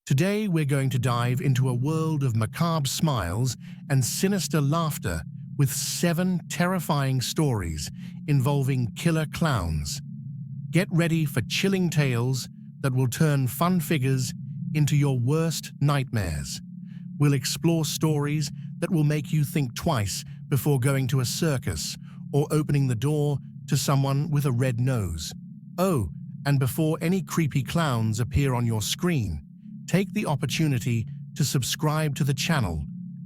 Today we're going to dive into a world of macabre smiles and sinister laughter with 7 terrifying stories involving killer clowns. Get ready for chilling tales that will turn fun figures into your worst nightmares. We'll explore stories that will make you think twice before going to a circus or opening the door to someone with a red nose. Oh, and before any creepy clowns appear on your screen, take the opportunity to subscribe to the channel,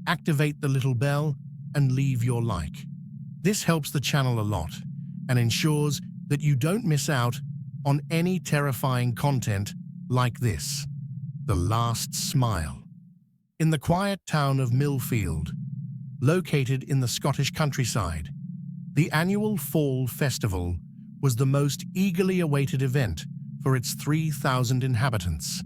activate the little bell, and leave your like. This helps the channel a lot and ensures that you don't miss out on any terrifying content like this. The Last Smile. In the quiet town of Millfield, located in the Scottish countryside, the annual Fall Festival was the most eagerly awaited event for its 3,000 inhabitants.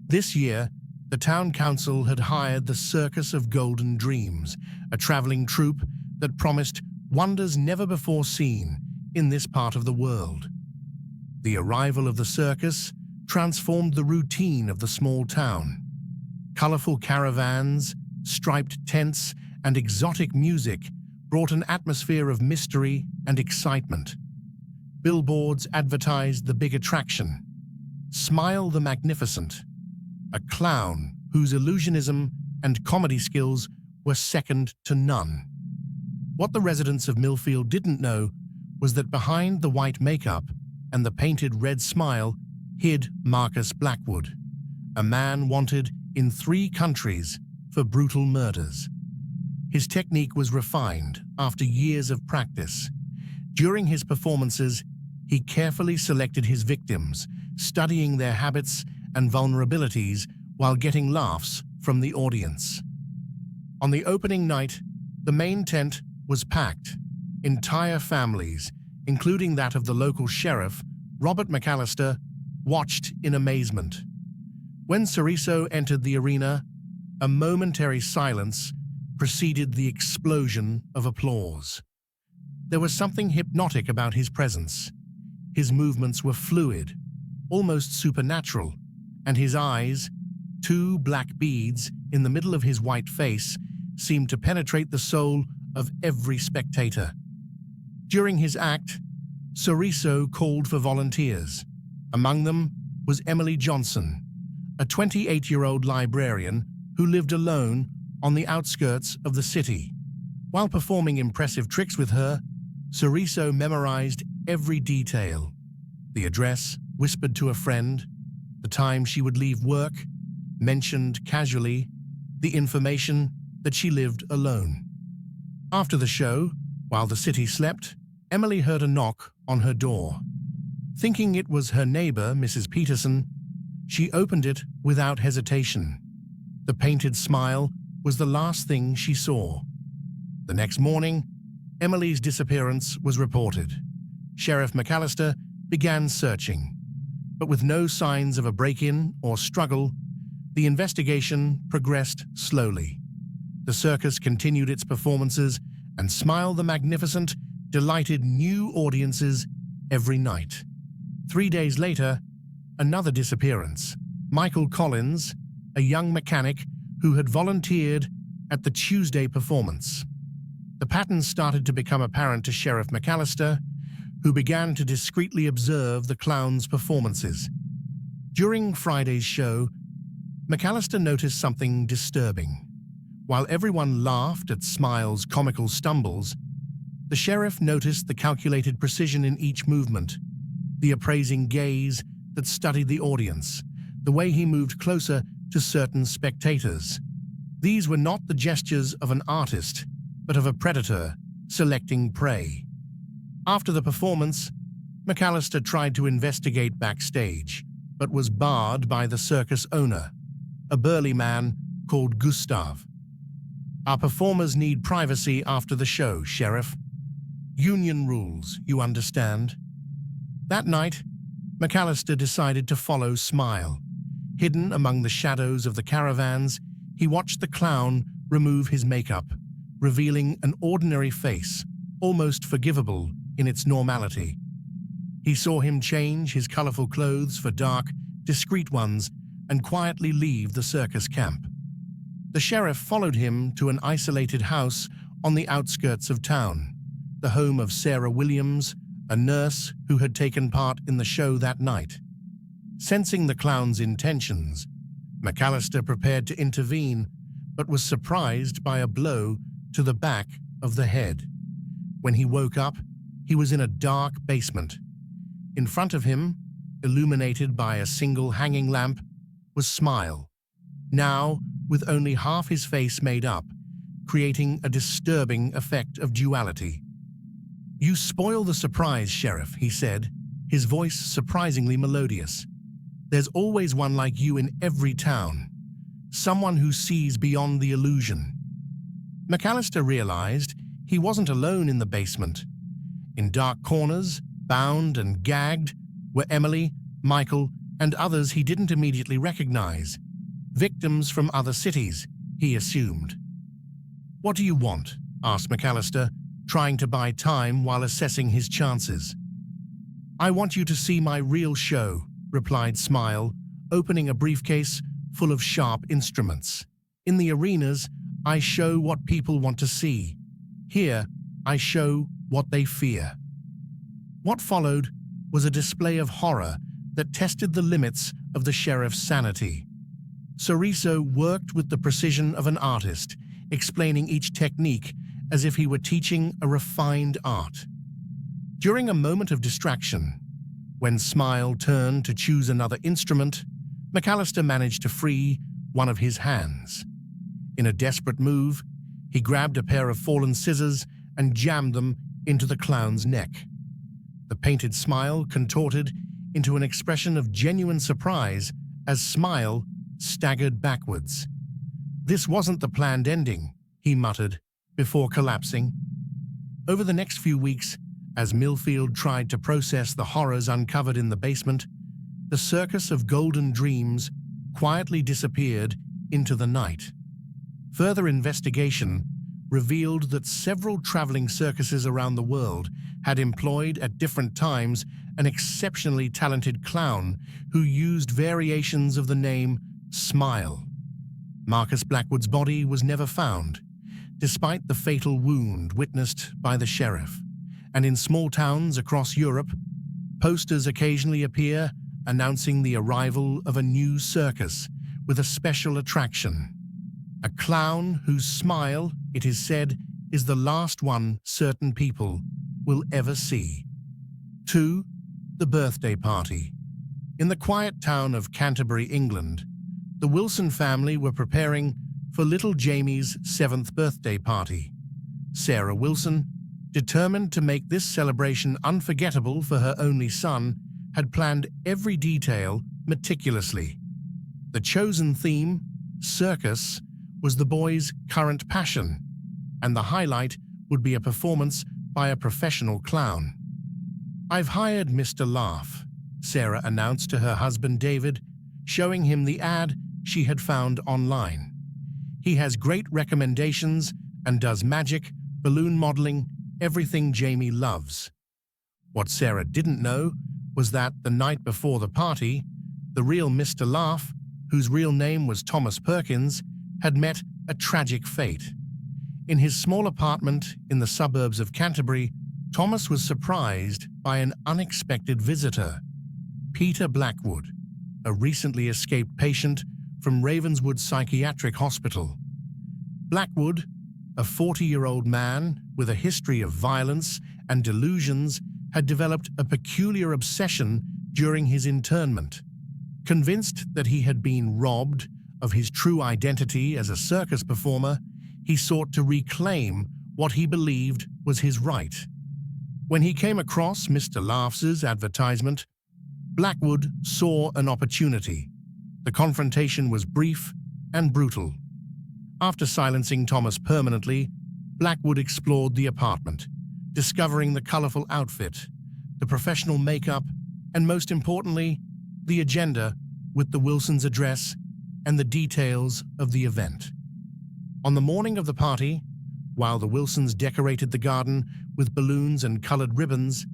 This year, the town council had hired the Circus of Golden Dreams, a traveling troupe that promised wonders never before seen in this part of the world. The arrival of the circus transformed the routine of the small town. Colorful caravans, striped tents, and exotic music brought an atmosphere of mystery and excitement. Billboards advertised the big attraction, Smile the Magnificent, a clown whose illusionism and comedy skills were second to none. What the residents of Millfield didn't know was that behind the white makeup and the painted red smile hid Marcus Blackwood, a man wanted in 3 countries for brutal murders. His technique was refined after years of practice. During his performances, he carefully selected his victims, studying their habits and vulnerabilities while getting laughs from the audience. On the opening night, the main tent was packed. Entire families, including that of the local sheriff, Robert McAllister, watched in amazement. When Cereso entered the arena, a momentary silence preceded the explosion of applause. There was something hypnotic about his presence. His movements were fluid, almost supernatural, and his eyes, 2 black beads in the middle of his white face, seemed to penetrate the soul of every spectator. During his act, Cereso called for volunteers. Among them was Emily Johnson, a 28-year-old librarian who lived alone on the outskirts of the city. While performing impressive tricks with her, Cereso memorized every detail: the address whispered to a friend, the time she would leave work, mentioned casually, the information that she lived alone. After the show, while the city slept, Emily heard a knock on her door. Thinking it was her neighbor, Mrs. Peterson, she opened it without hesitation. The painted smile was the last thing she saw. The next morning, Emily's disappearance was reported. Sheriff McAllister began searching, but with no signs of a break-in or struggle, the investigation progressed slowly. The circus continued its performances, and Smile the Magnificent delighted new audiences every night. 3 days later, another disappearance. Michael Collins, a young mechanic who had volunteered at the Tuesday performance. The pattern started to become apparent to Sheriff McAllister, who began to discreetly observe the clown's performances. During Friday's show, McAllister noticed something disturbing. While everyone laughed at Smile's comical stumbles, the sheriff noticed the calculated precision in each movement, the appraising gaze that studied the audience, the way he moved closer to certain spectators. These were not the gestures of an artist, but of a predator selecting prey. After the performance, McAllister tried to investigate backstage, but was barred by the circus owner, a burly man called Gustav. "Our performers need privacy after the show, Sheriff. Union rules, you understand." That night, McAllister decided to follow Smile. Hidden among the shadows of the caravans, he watched the clown remove his makeup, revealing an ordinary face, almost forgivable in its normality. He saw him change his colorful clothes for dark, discreet ones and quietly leave the circus camp. The sheriff followed him to an isolated house on the outskirts of town, the home of Sarah Williams, a nurse who had taken part in the show that night. Sensing the clown's intentions, McAllister prepared to intervene, but was surprised by a blow to the back of the head. When he woke up, he was in a dark basement. In front of him, illuminated by a single hanging lamp, was Smile, now with only half his face made up, creating a disturbing effect of duality. "You spoil the surprise, Sheriff," he said, his voice surprisingly melodious. "There's always one like you in every town, someone who sees beyond the illusion." McAllister realized he wasn't alone in the basement. In dark corners, bound and gagged, were Emily, Michael, and others he didn't immediately recognize. Victims from other cities, he assumed. "What do you want?" asked McAllister, trying to buy time while assessing his chances. "I want you to see my real show," replied Smile, opening a briefcase full of sharp instruments. "In the arenas, I show what people want to see. Here, I show what they fear." What followed was a display of horror that tested the limits of the sheriff's sanity. Soriso worked with the precision of an artist, explaining each technique as if he were teaching a refined art. During a moment of distraction, when Smile turned to choose another instrument, McAllister managed to free one of his hands. In a desperate move, he grabbed a pair of fallen scissors and jammed them into the clown's neck. The painted smile contorted into an expression of genuine surprise as Smile staggered backwards. "This wasn't the planned ending," he muttered, before collapsing. Over the next few weeks, as Millfield tried to process the horrors uncovered in the basement, the circus of Golden Dreams quietly disappeared into the night. Further investigation revealed that several traveling circuses around the world had employed at different times an exceptionally talented clown who used variations of the name Smile. Marcus Blackwood's body was never found, despite the fatal wound witnessed by the sheriff. And in small towns across Europe, posters occasionally appear announcing the arrival of a new circus with a special attraction. A clown whose smile, it is said, is the last one certain people will ever see. 2. The birthday party. In the quiet town of Canterbury, England, the Wilson family were preparing for little Jamie's 7th birthday party. Sarah Wilson, determined to make this celebration unforgettable for her only son, had planned every detail meticulously. The chosen theme, circus, was the boy's current passion, and the highlight would be a performance by a professional clown. "I've hired Mr. Laugh," Sarah announced to her husband David, showing him the ad she had found online. "He has great recommendations and does magic, balloon modeling, everything Jamie loves." What Sarah didn't know was that the night before the party, the real Mr. Laugh, whose real name was Thomas Perkins, had met a tragic fate. In his small apartment in the suburbs of Canterbury, Thomas was surprised by an unexpected visitor, Peter Blackwood, a recently escaped patient from Ravenswood Psychiatric Hospital. Blackwood, a 40-year-old man with a history of violence and delusions, had developed a peculiar obsession during his internment. Convinced that he had been robbed of his true identity as a circus performer, he sought to reclaim what he believed was his right. When he came across Mr. Laugh's advertisement, Blackwood saw an opportunity. The confrontation was brief and brutal. After silencing Thomas permanently, Blackwood explored the apartment, discovering the colorful outfit, the professional makeup, and most importantly, the agenda with the Wilsons' address and the details of the event. On the morning of the party, while the Wilsons decorated the garden with balloons and colored ribbons,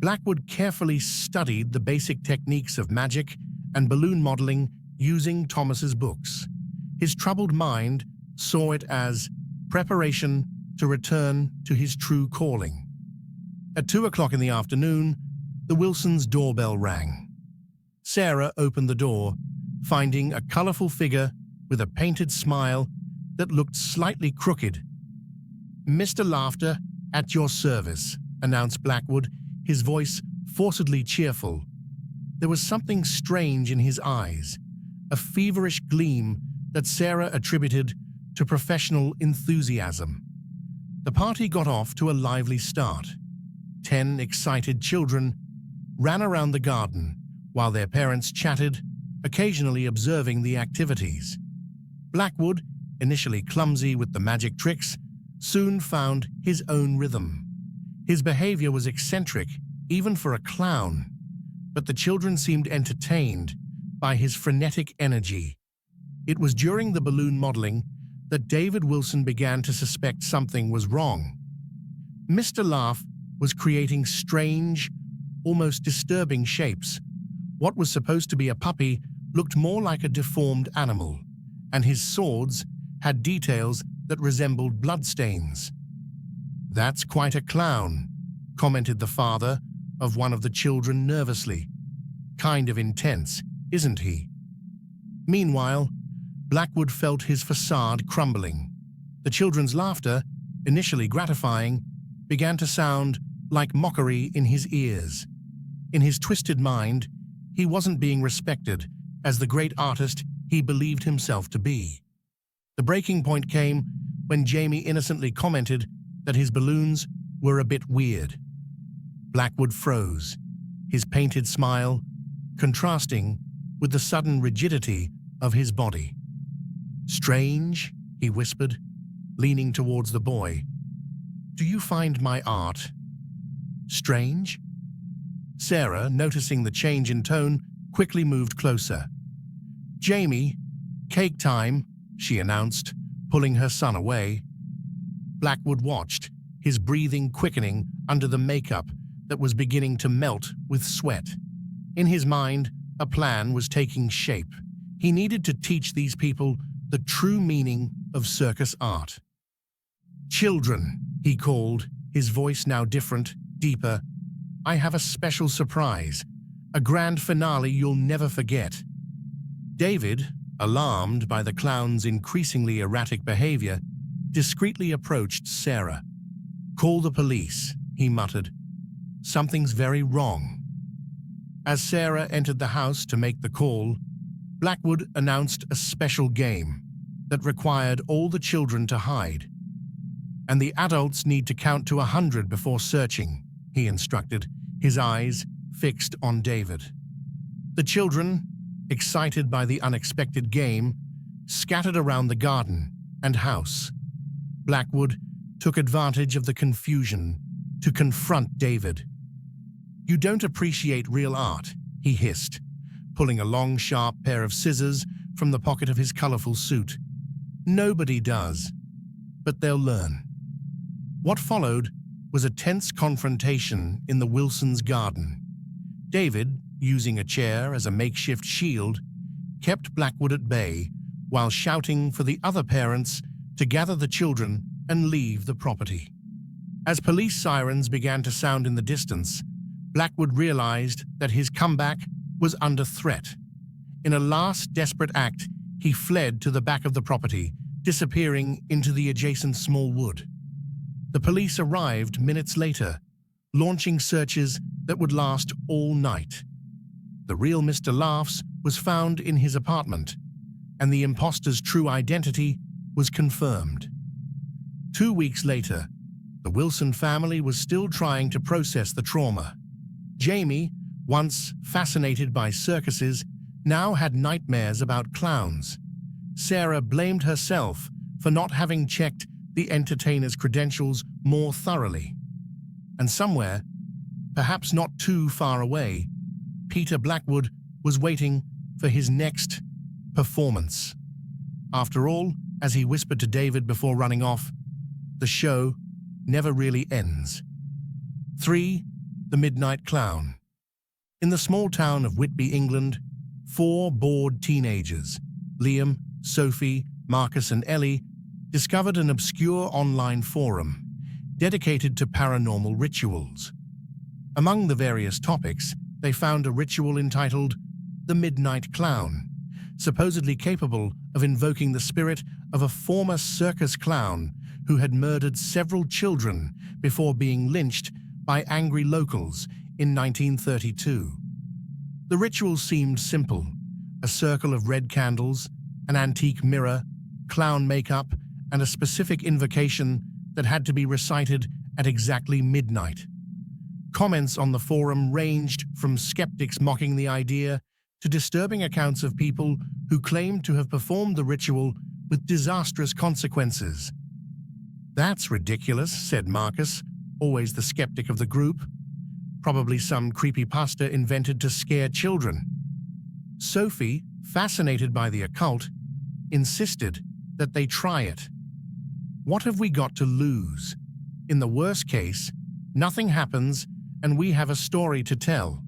Blackwood carefully studied the basic techniques of magic and balloon modeling using Thomas's books. His troubled mind saw it as preparation to return to his true calling. At 2 o'clock in the afternoon, the Wilsons' doorbell rang. Sarah opened the door, finding a colorful figure with a painted smile that looked slightly crooked. "Mr. Laughter, at your service," announced Blackwood, his voice forcedly cheerful. There was something strange in his eyes, a feverish gleam that Sarah attributed to professional enthusiasm. The party got off to a lively start. 10 excited children ran around the garden while their parents chatted, occasionally observing the activities. Blackwood, initially clumsy with the magic tricks, soon found his own rhythm. His behavior was eccentric, even for a clown, but the children seemed entertained by his frenetic energy. It was during the balloon modeling that David Wilson began to suspect something was wrong. Mr. Laugh was creating strange, almost disturbing shapes. What was supposed to be a puppy looked more like a deformed animal, and his swords had details that resembled bloodstains. "That's quite a clown," commented the father of one of the children nervously. "Kind of intense, isn't he?" Meanwhile, Blackwood felt his facade crumbling. The children's laughter, initially gratifying, began to sound like mockery in his ears. In his twisted mind, he wasn't being respected as the great artist he believed himself to be. The breaking point came when Jamie innocently commented that his balloons were a bit weird. Blackwood froze, his painted smile contrasting with the sudden rigidity of his body. "Strange," he whispered, leaning towards the boy. "Do you find my art strange?" Sarah, noticing the change in tone, quickly moved closer. "Jamie, cake time," she announced, pulling her son away. Blackwood watched, his breathing quickening under the makeup that was beginning to melt with sweat. In his mind, a plan was taking shape. He needed to teach these people the true meaning of circus art. "Children," he called, his voice now different, deeper. "I have a special surprise, a grand finale you'll never forget." David, alarmed by the clown's increasingly erratic behavior, discreetly approached Sarah. "Call the police," he muttered. "Something's very wrong." As Sarah entered the house to make the call, Blackwood announced a special game that required all the children to hide. "And the adults need to count to 100 before searching," he instructed, his eyes fixed on David. The children, excited by the unexpected game, scattered around the garden and house. Blackwood took advantage of the confusion to confront David. "You don't appreciate real art," he hissed, pulling a long, sharp pair of scissors from the pocket of his colorful suit. "Nobody does, but they'll learn." What followed was a tense confrontation in the Wilsons' garden. David, using a chair as a makeshift shield, kept Blackwood at bay while shouting for the other parents to gather the children and leave the property. As police sirens began to sound in the distance, Blackwood realized that his comeback was under threat. In a last desperate act, he fled to the back of the property, disappearing into the adjacent small wood. The police arrived minutes later, launching searches that would last all night. The real Mr. Laughs was found in his apartment, and the imposter's true identity was confirmed. 2 weeks later, the Wilson family was still trying to process the trauma. Jamie, once fascinated by circuses, now had nightmares about clowns. Sarah blamed herself for not having checked the entertainer's credentials more thoroughly. And somewhere, perhaps not too far away, Peter Blackwood was waiting for his next performance. After all, as he whispered to David before running off, the show never really ends. 3. The Midnight Clown. In the small town of Whitby, England, Four bored teenagers, Liam, Sophie, Marcus and Ellie, discovered an obscure online forum dedicated to paranormal rituals. Among the various topics, they found a ritual entitled the Midnight Clown, supposedly capable of invoking the spirit of a former circus clown who had murdered several children before being lynched by angry locals in 1932. The ritual seemed simple: a circle of red candles, an antique mirror, clown makeup, and a specific invocation that had to be recited at exactly midnight. Comments on the forum ranged from skeptics mocking the idea to disturbing accounts of people who claimed to have performed the ritual with disastrous consequences. "That's ridiculous," said Marcus, always the skeptic of the group. "Probably some creepypasta invented to scare children." Sophie, fascinated by the occult, insisted that they try it. "What have we got to lose? In the worst case, nothing happens and we have a story to tell."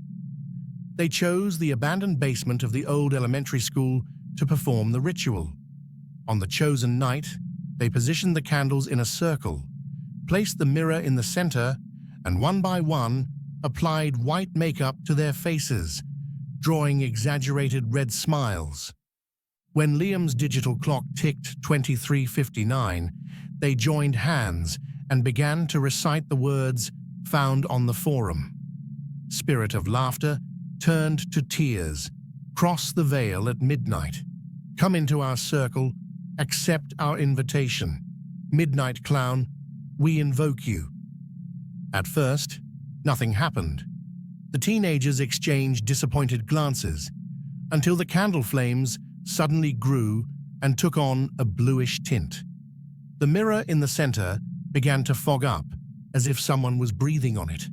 They chose the abandoned basement of the old elementary school to perform the ritual. On the chosen night, they positioned the candles in a circle, placed the mirror in the center, and one by one applied white makeup to their faces, drawing exaggerated red smiles. When Liam's digital clock ticked 23:59, they joined hands and began to recite the words found on the forum. "Spirit of laughter, turned to tears, cross the veil at midnight. Come into our circle, accept our invitation. Midnight Clown, we invoke you." At first, nothing happened. The teenagers exchanged disappointed glances until the candle flames suddenly grew and took on a bluish tint. The mirror in the center began to fog up, as if someone was breathing on it.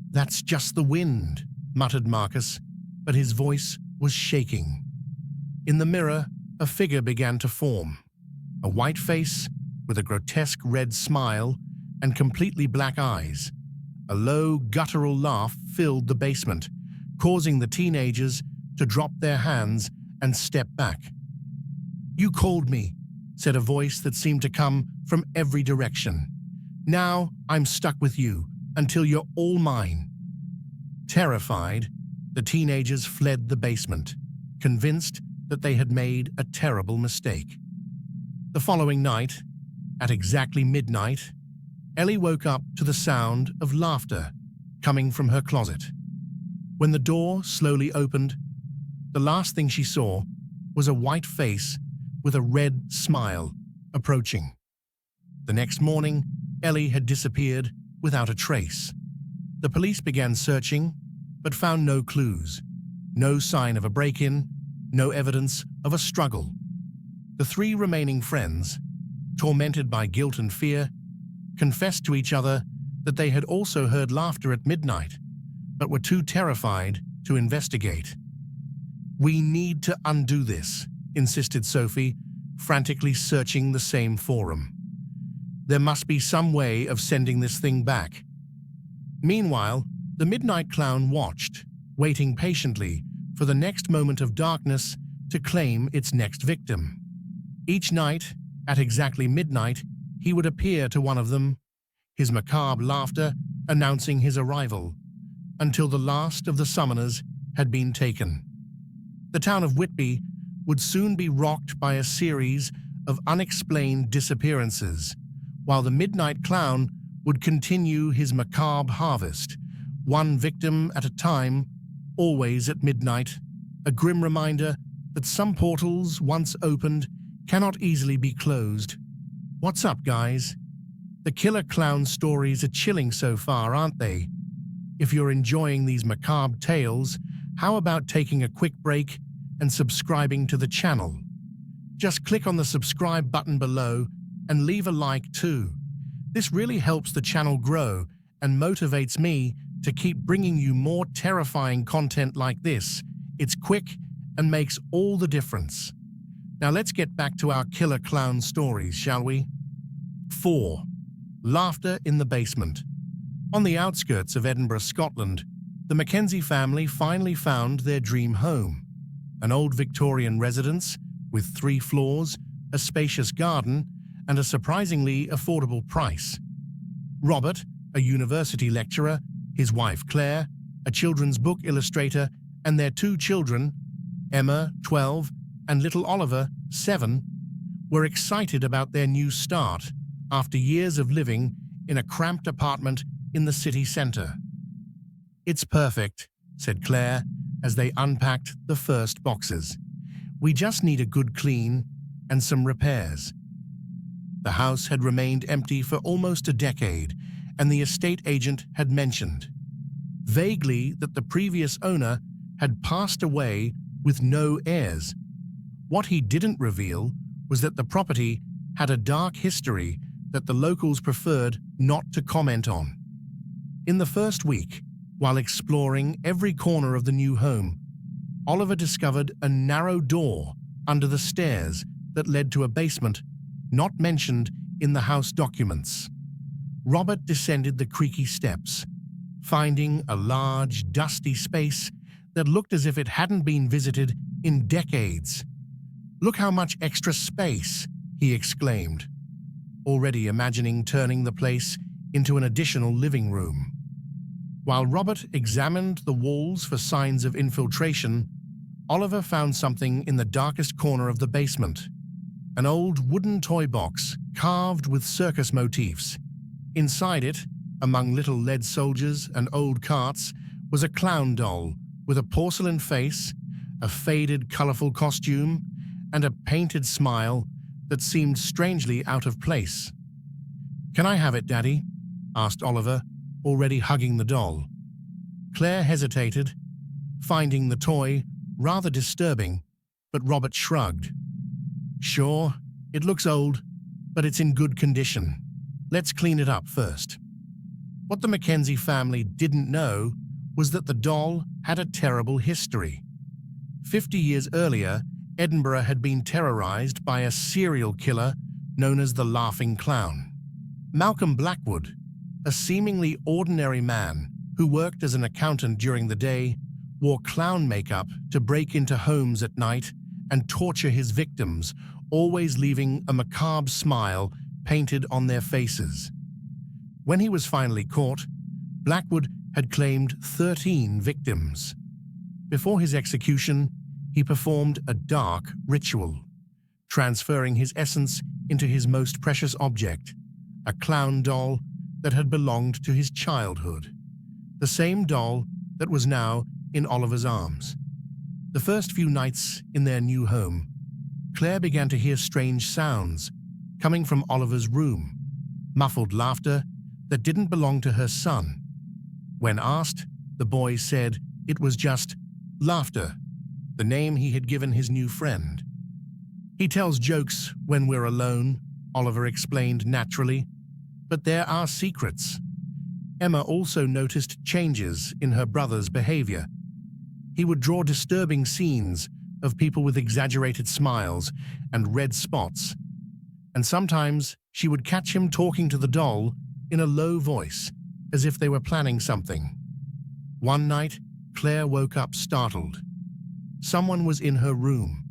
"That's just the wind," muttered Marcus, but his voice was shaking. In the mirror, a figure began to form. A white face with a grotesque red smile and completely black eyes. A low, guttural laugh filled the basement, causing the teenagers to drop their hands and step back. "You called me," said a voice that seemed to come from every direction. "Now I'm stuck with you until you're all mine." Terrified, the teenagers fled the basement, convinced that they had made a terrible mistake. The following night, at exactly midnight, Ellie woke up to the sound of laughter coming from her closet. When the door slowly opened, the last thing she saw was a white face with a red smile approaching. The next morning, Ellie had disappeared without a trace. The police began searching, but found no clues, no sign of a break-in, no evidence of a struggle. The three remaining friends, tormented by guilt and fear, confessed to each other that they had also heard laughter at midnight, but were too terrified to investigate. "We need to undo this," insisted Sophie, frantically searching the same forum. "There must be some way of sending this thing back." Meanwhile, the Midnight Clown watched, waiting patiently for the next moment of darkness to claim its next victim. Each night, at exactly midnight, he would appear to one of them, his macabre laughter announcing his arrival, until the last of the summoners had been taken. The town of Whitby would soon be rocked by a series of unexplained disappearances, while the Midnight Clown would continue his macabre harvest, one victim at a time, always at midnight, a grim reminder that some portals, once opened, cannot easily be closed. What's up, guys? The killer clown stories are chilling so far, aren't they? If you're enjoying these macabre tales, how about taking a quick break and subscribing to the channel? Just click on the subscribe button below and leave a like too. This really helps the channel grow and motivates me to keep bringing you more terrifying content like this. It's quick and makes all the difference. Now let's get back to our killer clown stories, shall we? 4. Laughter in the basement. On the outskirts of Edinburgh, Scotland, the Mackenzie family finally found their dream home. an old Victorian residence with 3 floors, a spacious garden, and a surprisingly affordable price. Robert, a university lecturer, his wife Claire, a children's book illustrator, and their 2 children, Emma, 12, and little Oliver, 7, were excited about their new start after years of living in a cramped apartment in the city centre. "It's perfect," said Claire as they unpacked the first boxes. "We just need a good clean and some repairs." The house had remained empty for almost a decade, and the estate agent had mentioned vaguely that the previous owner had passed away with no heirs. What he didn't reveal was that the property had a dark history that the locals preferred not to comment on. In the first week, while exploring every corner of the new home, Oliver discovered a narrow door under the stairs that led to a basement not mentioned in the house documents. Robert descended the creaky steps, finding a large, dusty space that looked as if it hadn't been visited in decades. "Look how much extra space," he exclaimed, already imagining turning the place into an additional living room. While Robert examined the walls for signs of infiltration, Oliver found something in the darkest corner of the basement. An old wooden toy box carved with circus motifs. Inside it, among little lead soldiers and old carts, was a clown doll with a porcelain face, a faded, colorful costume, and a painted smile that seemed strangely out of place. "Can I have it, Daddy?" asked Oliver, already hugging the doll. Claire hesitated, finding the toy rather disturbing, but Robert shrugged. "Sure, it looks old, but it's in good condition. Let's clean it up first." What the Mackenzie family didn't know was that the doll had a terrible history. 50 years earlier, Edinburgh had been terrorized by a serial killer known as the Laughing Clown. Malcolm Blackwood, a seemingly ordinary man who worked as an accountant during the day, wore clown makeup to break into homes at night and torture his victims, always leaving a macabre smile painted on their faces. When he was finally caught, Blackwood had claimed 13 victims. Before his execution, he performed a dark ritual, transferring his essence into his most precious object, a clown doll that had belonged to his childhood, the same doll that was now in Oliver's arms. The first few nights in their new home, Claire began to hear strange sounds coming from Oliver's room, muffled laughter that didn't belong to her son. When asked, the boy said it was just laughter, the name he had given his new friend. "He tells jokes when we're alone," Oliver explained naturally, "but there are secrets." Emma also noticed changes in her brother's behavior. He would draw disturbing scenes of people with exaggerated smiles and red spots, and sometimes she would catch him talking to the doll in a low voice, as if they were planning something. One night, Claire woke up startled. Someone was in her room.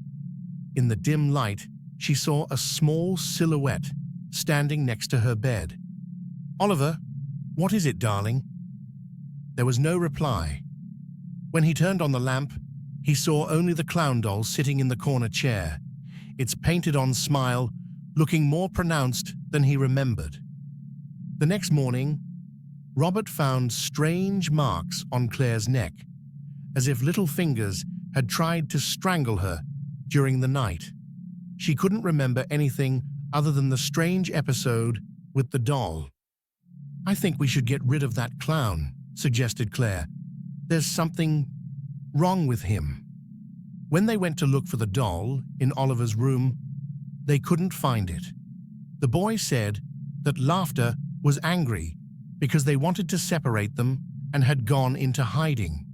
In the dim light, she saw a small silhouette standing next to her bed. "Oliver, what is it, darling?" There was no reply. When he turned on the lamp, he saw only the clown doll sitting in the corner chair, its painted-on smile looking more pronounced than he remembered. The next morning, Robert found strange marks on Claire's neck, as if little fingers had tried to strangle her during the night. She couldn't remember anything other than the strange episode with the doll. "I think we should get rid of that clown," suggested Claire. "There's something wrong with him." When they went to look for the doll in Oliver's room, they couldn't find it. The boy said that laughter was angry because they wanted to separate them and had gone into hiding.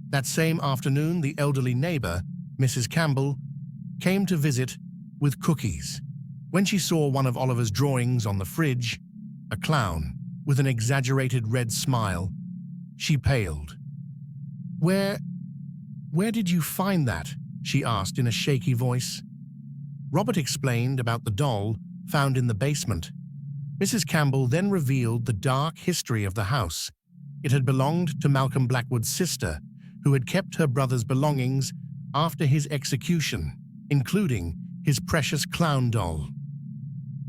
That same afternoon, the elderly neighbor, Mrs. Campbell, came to visit with cookies. When she saw one of Oliver's drawings on the fridge, a clown with an exaggerated red smile, she paled. Where did you find that?" she asked in a shaky voice. Robert explained about the doll found in the basement. Mrs. Campbell then revealed the dark history of the house. It had belonged to Malcolm Blackwood's sister, who had kept her brother's belongings after his execution, including his precious clown doll.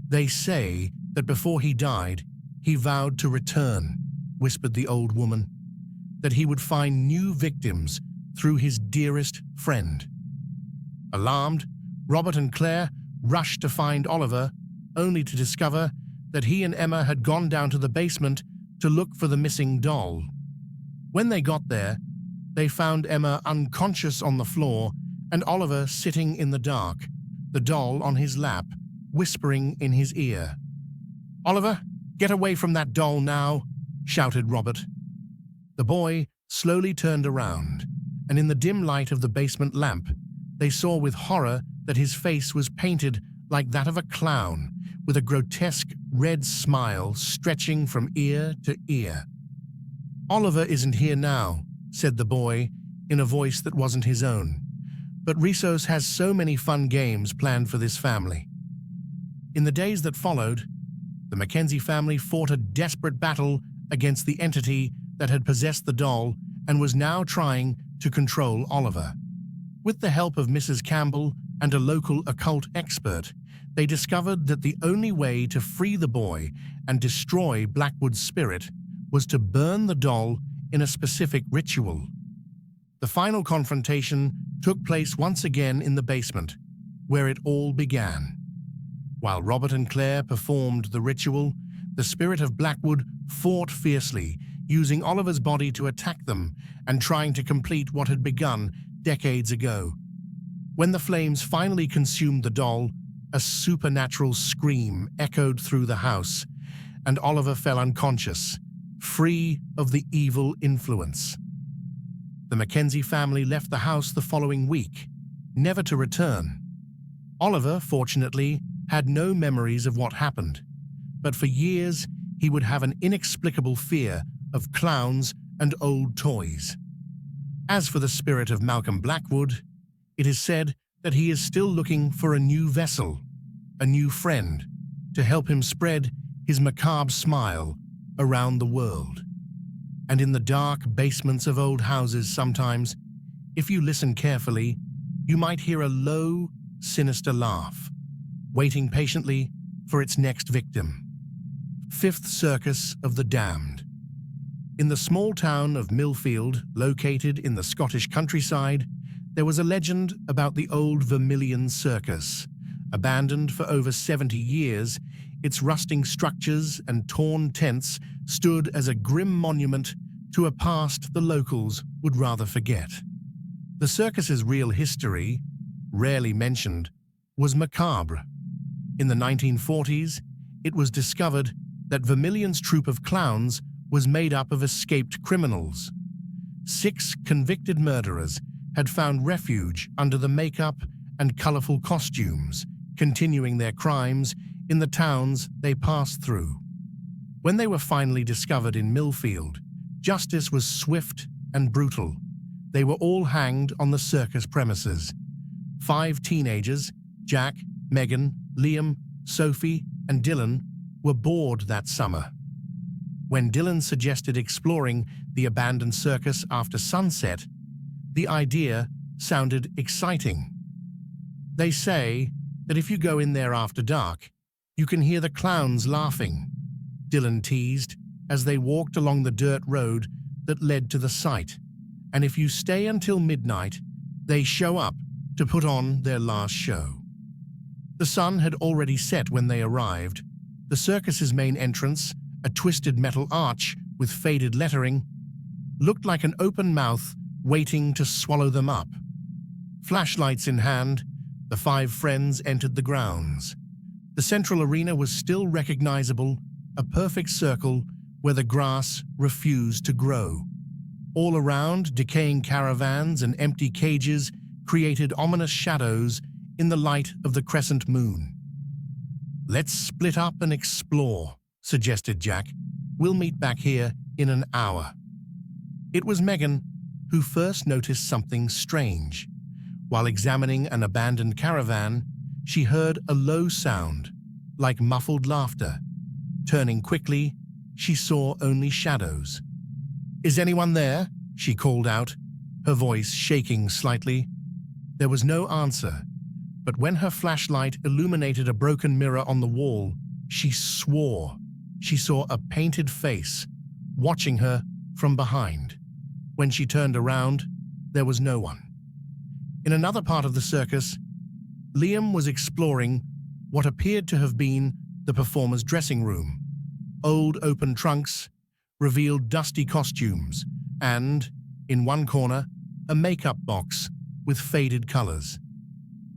They say that before he died, he vowed to return, whispered the old woman, that he would find new victims through his dearest friend. Alarmed, Robert and Claire rushed to find Oliver, only to discover that he and Emma had gone down to the basement to look for the missing doll. When they got there, they found Emma unconscious on the floor and Oliver sitting in the dark, the doll on his lap, whispering in his ear. "Oliver, get away from that doll now," shouted Robert. The boy slowly turned around, and in the dim light of the basement lamp, they saw with horror that his face was painted like that of a clown, with a grotesque red smile stretching from ear to ear. "Oliver isn't here now," said the boy in a voice that wasn't his own, "but Rissos has so many fun games planned for this family." In the days that followed, the Mackenzie family fought a desperate battle against the entity that had possessed the doll and was now trying to control Oliver. With the help of Mrs. Campbell and a local occult expert, they discovered that the only way to free the boy and destroy Blackwood's spirit was to burn the doll in a specific ritual. The final confrontation took place once again in the basement, where it all began. While Robert and Claire performed the ritual, the spirit of Blackwood fought fiercely, using Oliver's body to attack them and trying to complete what had begun decades ago. When the flames finally consumed the doll, a supernatural scream echoed through the house, and Oliver fell unconscious, free of the evil influence. The Mackenzie family left the house the following week, never to return. Oliver, fortunately, had no memories of what happened, but for years he would have an inexplicable fear of clowns and old toys. As for the spirit of Malcolm Blackwood, it is said that he is still looking for a new vessel, a new friend, to help him spread his macabre smile around the world. And in the dark basements of old houses sometimes, if you listen carefully, you might hear a low, sinister laugh, waiting patiently for its next victim. Fifth Circus of the Damned. In the small town of Millfield, located in the Scottish countryside, there was a legend about the old Vermilion Circus. Abandoned for over 70 years, its rusting structures and torn tents stood as a grim monument to a past the locals would rather forget. The circus's real history, rarely mentioned, was macabre. In the 1940s, it was discovered that Vermilion's troupe of clowns was made up of escaped criminals. 6 convicted murderers had found refuge under the makeup and colorful costumes, continuing their crimes in the towns they passed through. When they were finally discovered in Millfield, justice was swift and brutal. They were all hanged on the circus premises. 5 teenagers, Jack, Megan, Liam, Sophie, and Dylan, were bored that summer. When Dylan suggested exploring the abandoned circus after sunset, the idea sounded exciting. They say that if you go in there after dark, you can hear the clowns laughing, Dylan teased as they walked along the dirt road that led to the site. And if you stay until midnight, they show up to put on their last show. The sun had already set when they arrived. The circus's main entrance, a twisted metal arch with faded lettering, looked like an open mouth waiting to swallow them up. Flashlights in hand, the 5 friends entered the grounds. The central arena was still recognizable, a perfect circle where the grass refused to grow. All around, decaying caravans and empty cages created ominous shadows in the light of the crescent moon. "Let's split up and explore," suggested Jack. "We'll meet back here in an hour." It was Megan who first noticed something strange. While examining an abandoned caravan, she heard a low sound, like muffled laughter. Turning quickly, she saw only shadows. "Is anyone there?" she called out, her voice shaking slightly. There was no answer, but when her flashlight illuminated a broken mirror on the wall, she swore she saw a painted face watching her from behind. When she turned around, there was no one. In another part of the circus, Liam was exploring what appeared to have been the performer's dressing room. Old open trunks revealed dusty costumes and, in one corner, a makeup box with faded colors.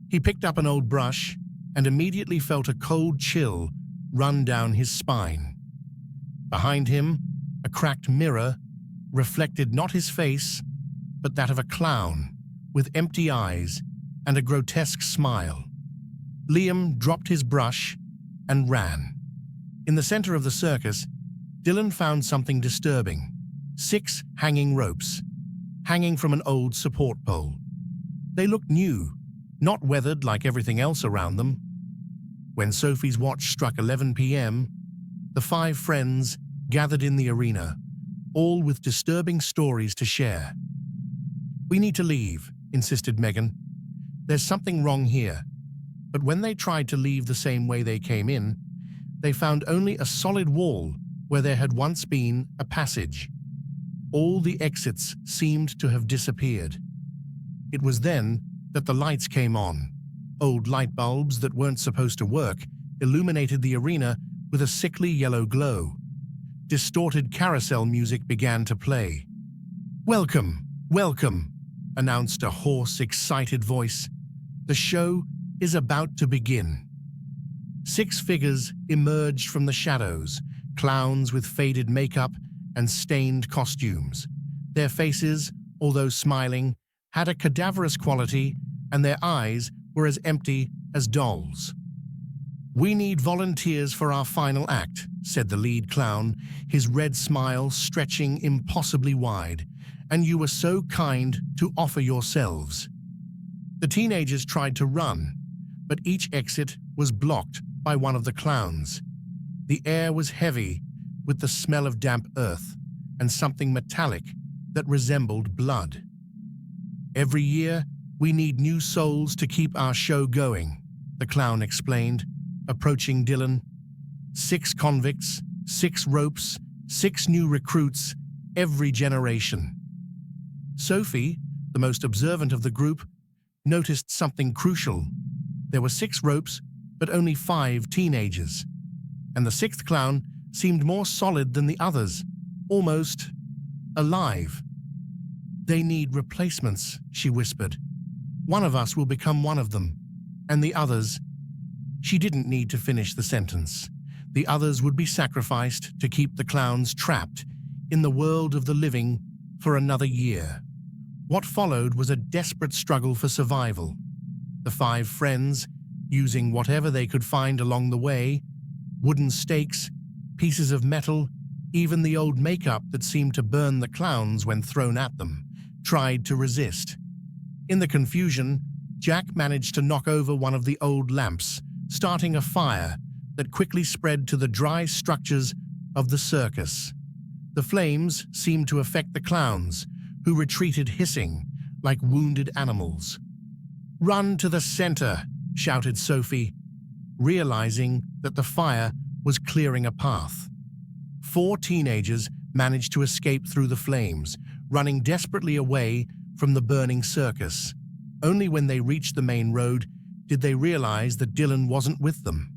He picked up an old brush and immediately felt a cold chill run down his spine. Behind him, a cracked mirror reflected not his face, but that of a clown with empty eyes and a grotesque smile. Liam dropped his brush and ran. In the center of the circus, Dylan found something disturbing: 6 hanging ropes, hanging from an old support pole. They looked new, not weathered like everything else around them. When Sophie's watch struck 11 p.m., the 5 friends gathered in the arena, all with disturbing stories to share. "We need to leave," insisted Megan. "There's something wrong here." But when they tried to leave the same way they came in, they found only a solid wall where there had once been a passage. All the exits seemed to have disappeared. It was then that the lights came on. Old light bulbs that weren't supposed to work illuminated the arena with a sickly yellow glow. Distorted carousel music began to play. "Welcome, welcome," announced a hoarse, excited voice. "The show is about to begin." 6 figures emerged from the shadows, clowns with faded makeup and stained costumes. Their faces, although smiling, had a cadaverous quality, and their eyes were as empty as dolls. "We need volunteers for our final act," said the lead clown, his red smile stretching impossibly wide, "and you were so kind to offer yourselves." The teenagers tried to run, but each exit was blocked by one of the clowns. The air was heavy with the smell of damp earth and something metallic that resembled blood. "Every year, we need new souls to keep our show going," the clown explained, approaching Dylan. 6 convicts, 6 ropes, 6 new recruits, every generation. Sophie, the most observant of the group, noticed something crucial. There were 6 ropes, but only 5 teenagers. And the 6th clown seemed more solid than the others, almost alive. "They need replacements," she whispered. "One of us will become one of them, and the others—" She didn't need to finish the sentence. The others would be sacrificed to keep the clowns trapped in the world of the living for another year. What followed was a desperate struggle for survival. The 5 friends, using whatever they could find along the way, wooden stakes, pieces of metal, even the old makeup that seemed to burn the clowns when thrown at them, tried to resist. In the confusion, Jack managed to knock over one of the old lamps, starting a fire that quickly spread to the dry structures of the circus. The flames seemed to affect the clowns, who retreated hissing like wounded animals. "Run to the center," shouted Sophie, realizing that the fire was clearing a path. 4 teenagers managed to escape through the flames, running desperately away from the burning circus. Only when they reached the main road did they realize that Dylan wasn't with them.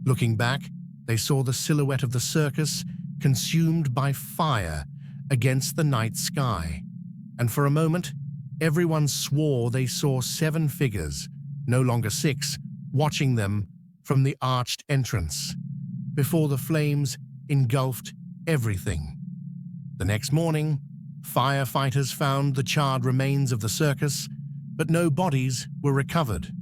Looking back, they saw the silhouette of the circus consumed by fire against the night sky. And for a moment, everyone swore they saw 7 figures, no longer 6, watching them from the arched entrance, before the flames engulfed everything. The next morning, firefighters found the charred remains of the circus, but no bodies were recovered.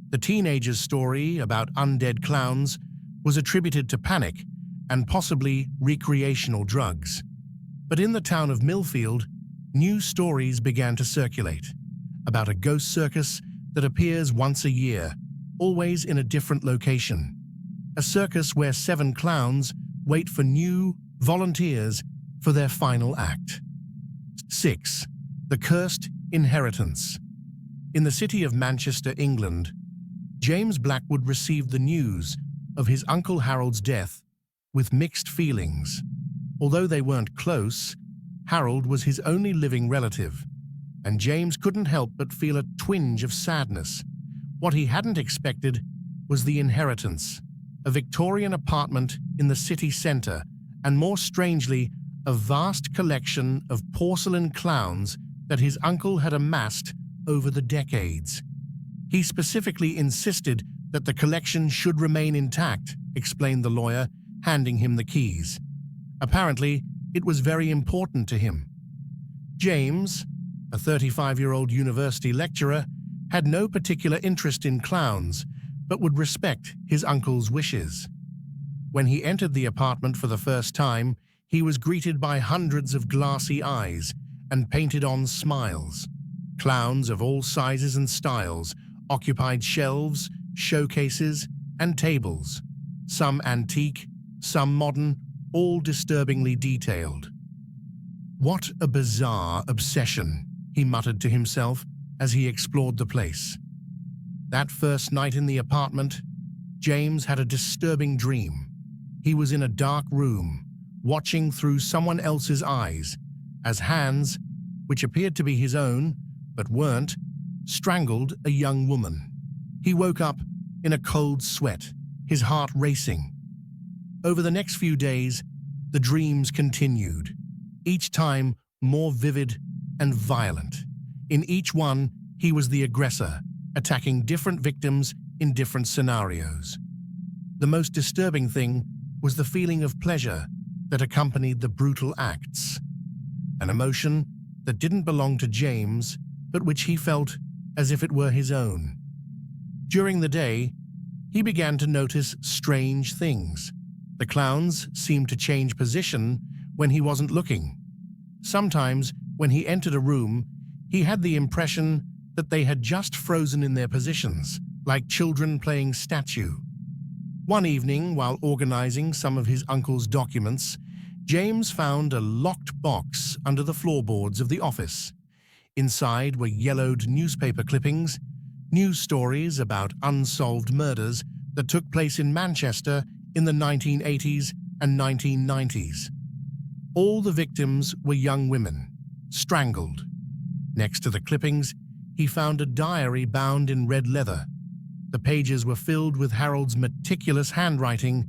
The teenagers' story about undead clowns was attributed to panic and possibly recreational drugs. But in the town of Millfield, new stories began to circulate. about a ghost circus that appears once a year, always in a different location. A circus where 7 clowns wait for new volunteers for their final act. 6. The Cursed Inheritance. In the city of Manchester, England, James Blackwood received the news of his Uncle Harold's death with mixed feelings. Although they weren't close, Harold was his only living relative, and James couldn't help but feel a twinge of sadness. What he hadn't expected was the inheritance, a Victorian apartment in the city centre, and more strangely, a vast collection of porcelain clowns that his uncle had amassed over the decades. He specifically insisted that the collection should remain intact, explained the lawyer, handing him the keys. Apparently, it was very important to him. James, a 35-year-old university lecturer, had no particular interest in clowns, but would respect his uncle's wishes. When he entered the apartment for the first time, he was greeted by hundreds of glassy eyes and painted-on smiles. Clowns of all sizes and styles occupied shelves, showcases, and tables, some antique, some modern, all disturbingly detailed. "What a bizarre obsession," he muttered to himself as he explored the place. That first night in the apartment, James had a disturbing dream. He was in a dark room, watching through someone else's eyes, as hands, which appeared to be his own, but weren't, strangled a young woman. He woke up in a cold sweat, his heart racing. Over the next few days, the dreams continued, each time more vivid and violent. In each one, he was the aggressor, attacking different victims in different scenarios. The most disturbing thing was the feeling of pleasure that accompanied the brutal acts, an emotion that didn't belong to James, but which he felt as if it were his own. During the day, he began to notice strange things. The clowns seemed to change position when he wasn't looking. Sometimes, when he entered a room, he had the impression that they had just frozen in their positions, like children playing statue. One evening, while organizing some of his uncle's documents, James found a locked box under the floorboards of the office. Inside were yellowed newspaper clippings, news stories about unsolved murders that took place in Manchester in the 1980s and 1990s. All the victims were young women, strangled. Next to the clippings, he found a diary bound in red leather. The pages were filled with Harold's meticulous handwriting,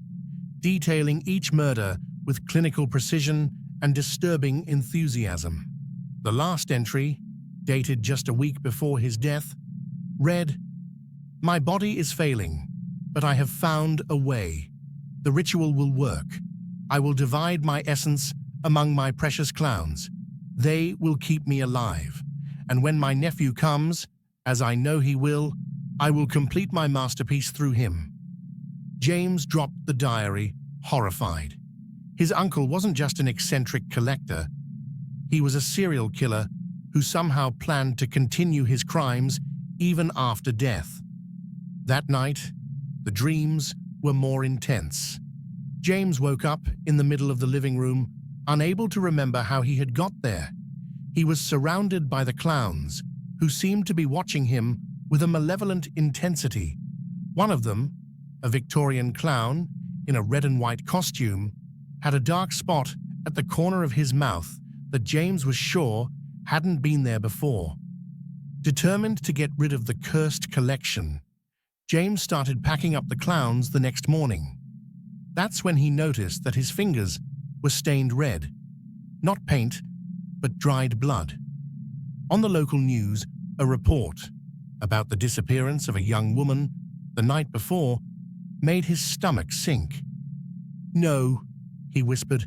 detailing each murder with clinical precision and disturbing enthusiasm. The last entry, dated just a week before his death, read, "My body is failing, but I have found a way. The ritual will work. I will divide my essence among my precious clowns. They will keep me alive. And when my nephew comes, as I know he will, I will complete my masterpiece through him." James dropped the diary, horrified. His uncle wasn't just an eccentric collector. He was a serial killer who somehow planned to continue his crimes even after death. That night, the dreams were more intense. James woke up in the middle of the living room, unable to remember how he had got there. He was surrounded by the clowns, who seemed to be watching him with a malevolent intensity. One of them, a Victorian clown in a red and white costume, had a dark spot at the corner of his mouth that James was sure hadn't been there before. Determined to get rid of the cursed collection, James started packing up the clowns the next morning. That's when he noticed that his fingers were stained red, not paint, but dried blood. On the local news, a report about the disappearance of a young woman the night before made his stomach sink. "No," he whispered,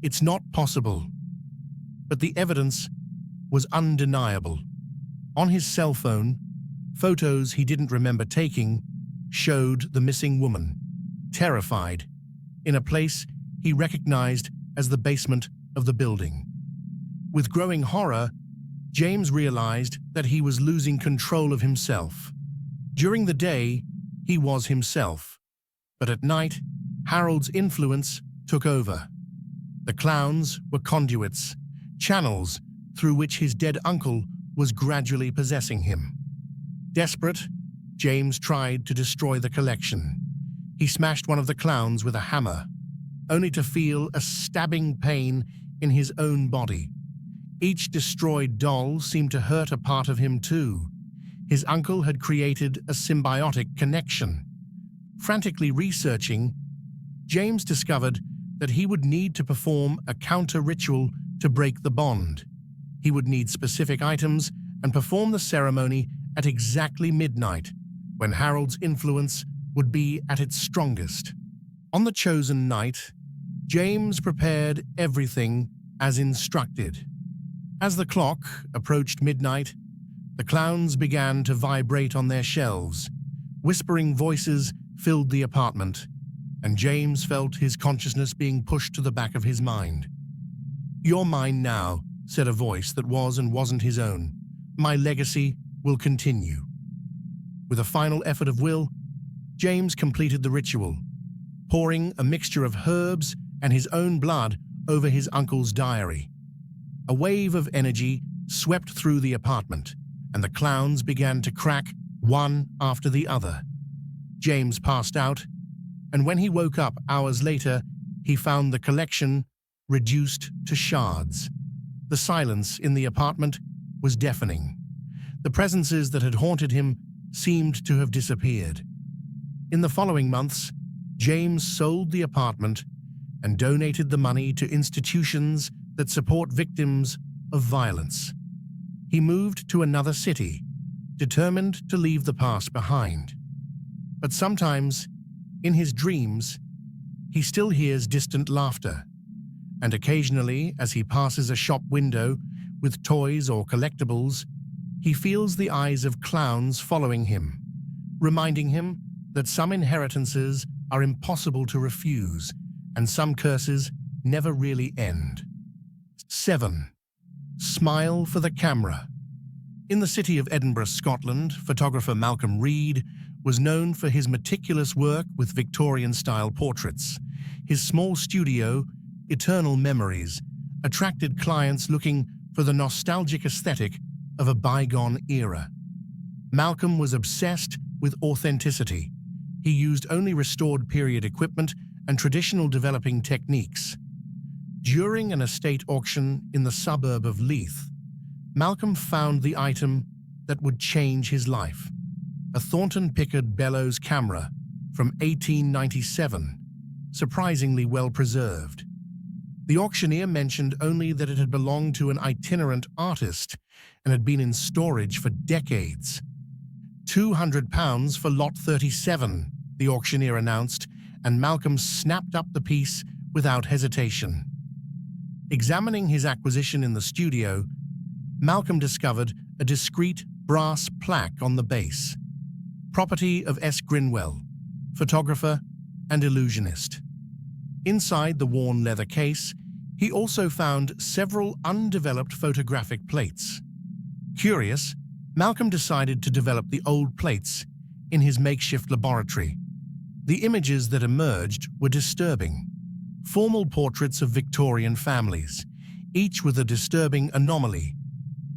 "it's not possible." But the evidence was undeniable. On his cell phone, photos he didn't remember taking showed the missing woman, terrified, in a place he recognized as the basement of the building. With growing horror, James realized that he was losing control of himself. During the day, he was himself, but at night, Harold's influence took over. The clowns were conduits, channels through which his dead uncle was gradually possessing him. Desperate, James tried to destroy the collection. He smashed one of the clowns with a hammer, only to feel a stabbing pain in his own body. Each destroyed doll seemed to hurt a part of him too. His uncle had created a symbiotic connection. Frantically researching, James discovered that he would need to perform a counter-ritual to break the bond. He would need specific items and perform the ceremony at exactly midnight, when Harold's influence would be at its strongest. On the chosen night, James prepared everything as instructed. As the clock approached midnight, the clowns began to vibrate on their shelves. Whispering voices filled the apartment, and James felt his consciousness being pushed to the back of his mind. "You're mine now," said a voice that was and wasn't his own. "My legacy will continue." With a final effort of will, James completed the ritual, pouring a mixture of herbs and his own blood over his uncle's diary. A wave of energy swept through the apartment, and the clowns began to crack one after the other. James passed out, and when he woke up hours later, he found the collection reduced to shards. The silence in the apartment was deafening. The presences that had haunted him seemed to have disappeared. In the following months, James sold the apartment and donated the money to institutions that support victims of violence. He moved to another city, determined to leave the past behind. But sometimes, in his dreams, he still hears distant laughter, and occasionally, as he passes a shop window with toys or collectibles, he feels the eyes of clowns following him, reminding him that some inheritances are impossible to refuse and some curses never really end. 7. Smile for the camera. In the city of Edinburgh, Scotland, photographer Malcolm Reed was known for his meticulous work with Victorian-style portraits. His small studio, Eternal Memories, attracted clients looking for the nostalgic aesthetic of a bygone era. Malcolm was obsessed with authenticity. He used only restored period equipment and traditional developing techniques. During an estate auction in the suburb of Leith, Malcolm found the item that would change his life: a Thornton Pickard bellows camera from 1897, surprisingly well preserved. The auctioneer mentioned only that it had belonged to an itinerant artist and had been in storage for decades. £200 for lot 37, the auctioneer announced, and Malcolm snapped up the piece without hesitation. Examining his acquisition in the studio, Malcolm discovered a discreet brass plaque on the base. Property of S. Grinwell, photographer and illusionist. Inside the worn leather case, he also found several undeveloped photographic plates. Curious, Malcolm decided to develop the old plates in his makeshift laboratory. The images that emerged were disturbing. Formal portraits of Victorian families, each with a disturbing anomaly: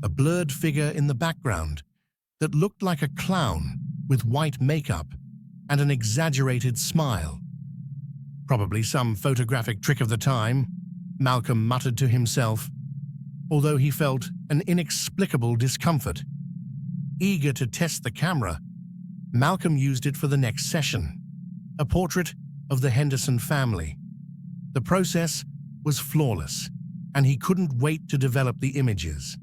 a blurred figure in the background that looked like a clown with white makeup and an exaggerated smile. "Probably some photographic trick of the time," Malcolm muttered to himself, although he felt an inexplicable discomfort. Eager to test the camera, Malcolm used it for the next session: a portrait of the Henderson family. The process was flawless, and he couldn't wait to develop the images.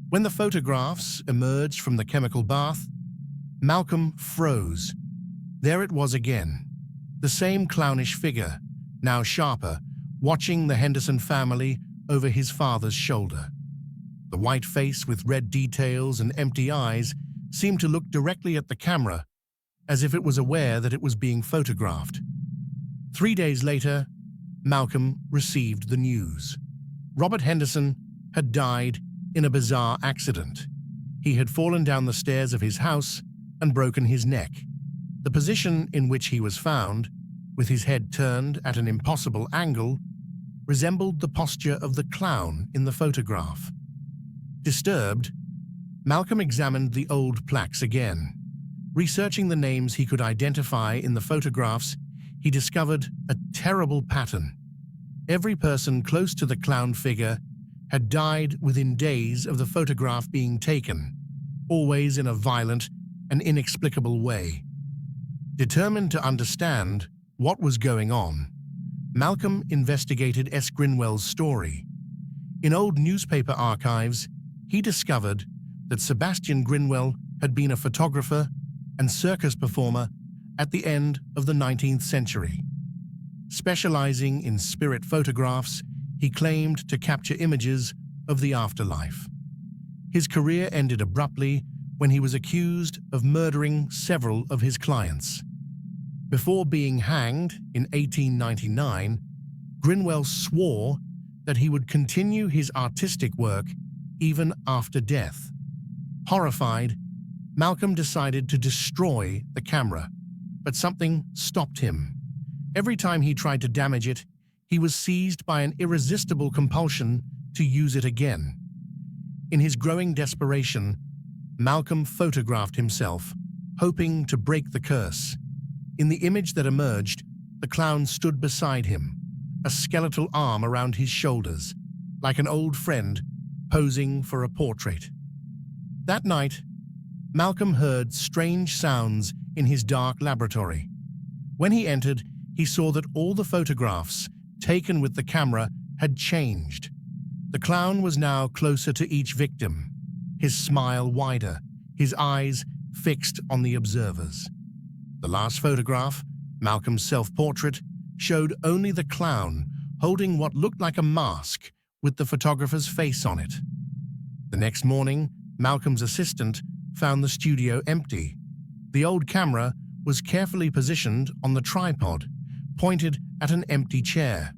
When the photographs emerged from the chemical bath, Malcolm froze. There it was again, the same clownish figure, now sharper, watching the Henderson family over his father's shoulder. The white face with red details and empty eyes seemed to look directly at the camera, as if it was aware that it was being photographed. 3 days later, Malcolm received the news. Robert Henderson had died in a bizarre accident. He had fallen down the stairs of his house and broken his neck. The position in which he was found, with his head turned at an impossible angle, resembled the posture of the clown in the photograph. Disturbed, Malcolm examined the old plaques again. Researching the names he could identify in the photographs, he discovered a terrible pattern. Every person close to the clown figure had died within days of the photograph being taken, always in a violent and inexplicable way. Determined to understand what was going on, Malcolm investigated S. Grinwell's story. In old newspaper archives, he discovered that Sebastian Grinwell had been a photographer and circus performer at the end of the 19th century. Specializing in spirit photographs, he claimed to capture images of the afterlife. His career ended abruptly when he was accused of murdering several of his clients. Before being hanged in 1899, Grinwell swore that he would continue his artistic work even after death. Horrified, Malcolm decided to destroy the camera, but something stopped him. Every time he tried to damage it, he was seized by an irresistible compulsion to use it again. In his growing desperation, Malcolm photographed himself, hoping to break the curse. In the image that emerged, the clown stood beside him, a skeletal arm around his shoulders, like an old friend posing for a portrait. That night, Malcolm heard strange sounds in his dark laboratory. When he entered, he saw that all the photographs taken with the camera had changed. The clown was now closer to each victim, his smile wider, his eyes fixed on the observers. The last photograph, Malcolm's self-portrait, showed only the clown holding what looked like a mask with the photographer's face on it. The next morning, Malcolm's assistant found the studio empty. The old camera was carefully positioned on the tripod, pointed at an empty chair.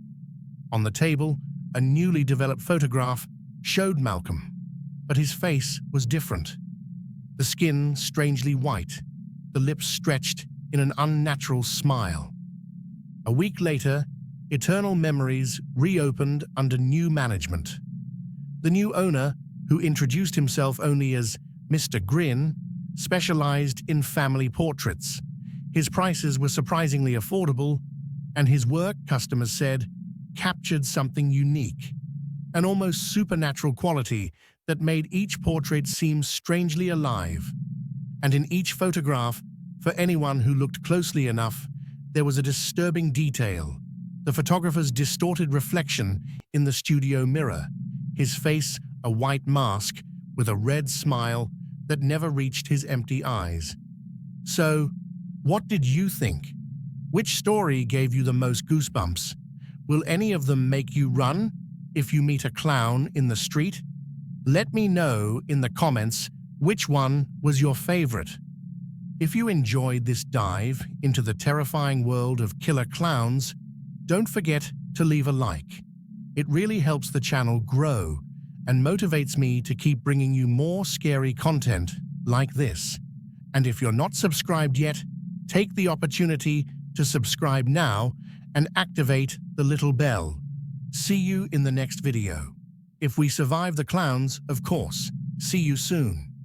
On the table, a newly developed photograph showed Malcolm, but his face was different. The skin strangely white, the lips stretched in an unnatural smile. A week later, Eternal Memories reopened under new management. The new owner, who introduced himself only as Mr. Grin, specialized in family portraits. His prices were surprisingly affordable, and his work, customers said, captured something unique, an almost supernatural quality that made each portrait seem strangely alive. And in each photograph, for anyone who looked closely enough, there was a disturbing detail: the photographer's distorted reflection in the studio mirror, his face a white mask with a red smile that never reached his empty eyes. So, what did you think? Which story gave you the most goosebumps? Will any of them make you run if you meet a clown in the street? Let me know in the comments which one was your favorite. If you enjoyed this dive into the terrifying world of killer clowns, don't forget to leave a like. It really helps the channel grow and motivates me to keep bringing you more scary content like this. And if you're not subscribed yet, take the opportunity to subscribe now and activate the little bell. See you in the next video. If we survive the clowns, of course. See you soon.